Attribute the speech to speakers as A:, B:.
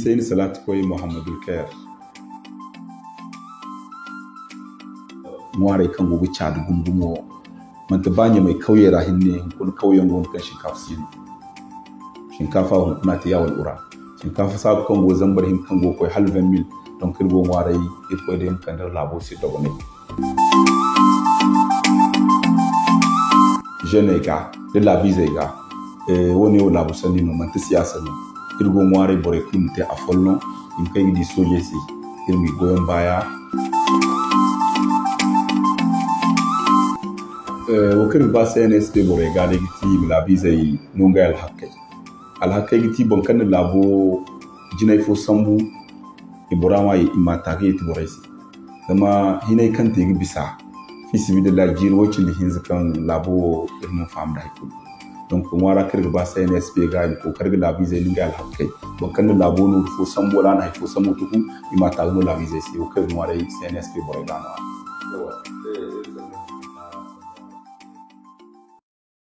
A: sai ni salatu koy Muhammadul Khair ngware kan gogo chadu gumgumo man ta banya mai kauye rahinne kun kauyen gon kan shinkafa sini shinkafa hon kuna ta yawal ura shinkafa sa kan go zambar hin kan go koy halven mil don kirgo ngware irko de kan da labo si dogone jeune ga de la bise ga woni o labo sani no man ta siyasa no irgo ngware bore kun te afolno in kai di soje si irmi goyon baya wakil ba CNSP bore ga da giti labi zai nunga alhakai giti bankan labo jinai fo sambu ibrama yi imata ga yiti bore si dama hinai kan te bisa fisibi da lajir wacin da hinzu kan labo irmun fam da hakuri don kuma wara kirga ba CNSP ga ko karga labi zai nunga alhakai bankan labo no fo sambu la na fo sambu tuku imata ga labi zai si wakil mu wara CNSP bore ga na